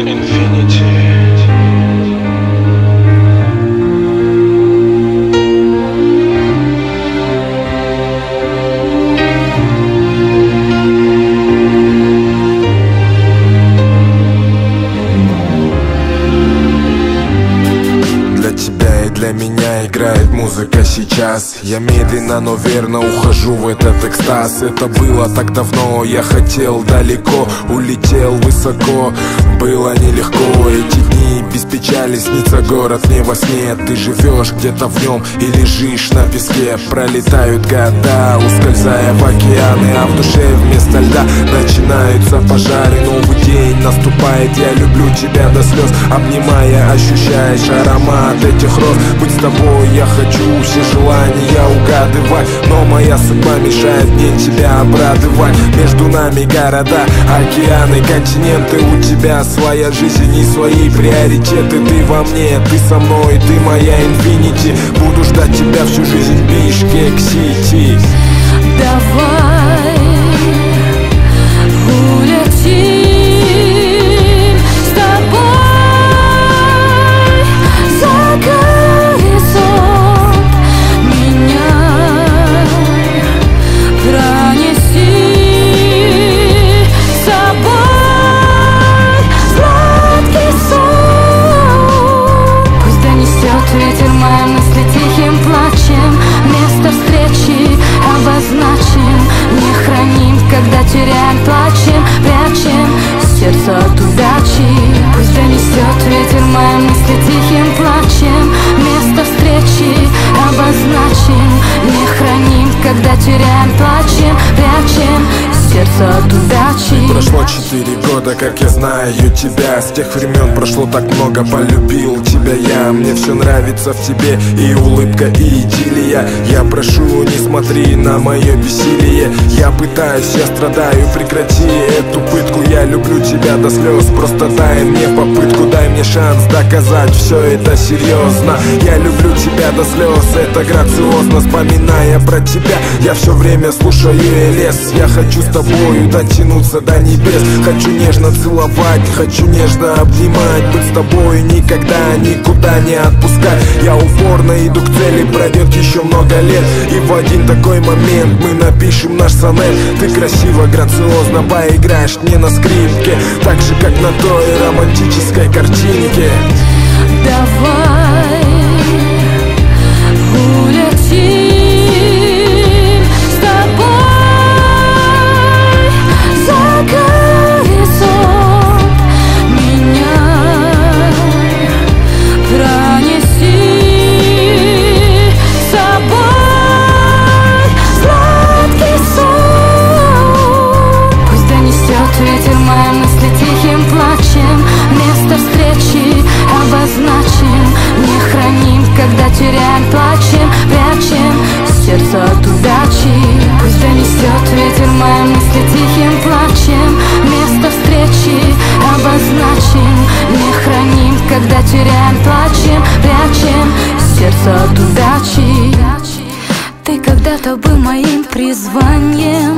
Infinity. Для меня играет музыка сейчас. Я медленно, но верно ухожу в этот экстаз. Это было так давно, я хотел далеко, улетел высоко. Было нелегко, эти дни без печали. Снится город не во сне. Ты живешь где-то в нем и лежишь на песке. Пролетают года, ускользая в океаны, а в душе вместо льда начинаются пожары. Новый день наступает, я люблю тебя до слез. Обнимая, ощущаешь аромат этих роз. Быть с тобой я хочу, все желания угадывать, но моя судьба мешает мне тебя обрадовать. Между нами города, океаны, континенты. У тебя своя жизнь и свои приоритеты. Ты во мне, ты со мной, ты моя инфинити. Буду ждать тебя всю жизнь, Бишкек-Сити. Давай улетим. Ветер мои мысли тихим плачем. Место встречи обозначим. Не храним, когда теряем, плачем, прячем сердце от удачи. Пусть донесет ветер мои мысли тихим плачем. Место встречи обозначим. Не храним, когда теряем, плачем, прячем сердце от удачи. Прошло 4 года, как я знаю тебя. С тех времен прошло так много, полюбил тебя я. Мне все нравится в тебе, и улыбка, и идиллия. Я прошу, не смотри на мое бессилие. Я пытаюсь, я страдаю, прекрати эту пытку. Я люблю тебя до слез, просто дай мне попытку. Дай мне шанс доказать, все это серьезно. Я люблю тебя до слез, это грациозно. Вспоминая про тебя, я все время слушаю лес. Я хочу с тобою дотянуться до небес. Хочу нежно целовать, хочу нежно обнимать. Быть с тобой никогда, никуда не отпускать. Я упорно иду к цели, пройдет еще много лет. И в один такой момент мы напишем наш сонет. Ты красиво, грациозно поиграешь мне на скрипке, так же, как на той романтической картинке. Давай улетим. Ветер мои мысли тихим плачем. Место встречи обозначим. Не храним, когда теряем, плачем, прячем сердце от удачи. Пусть донесет ветер мои мысли тихим плачем. Место встречи обозначим. Не храним, когда теряем, плачем, прячем сердце от удачи. Ты когда-то был моим призванием.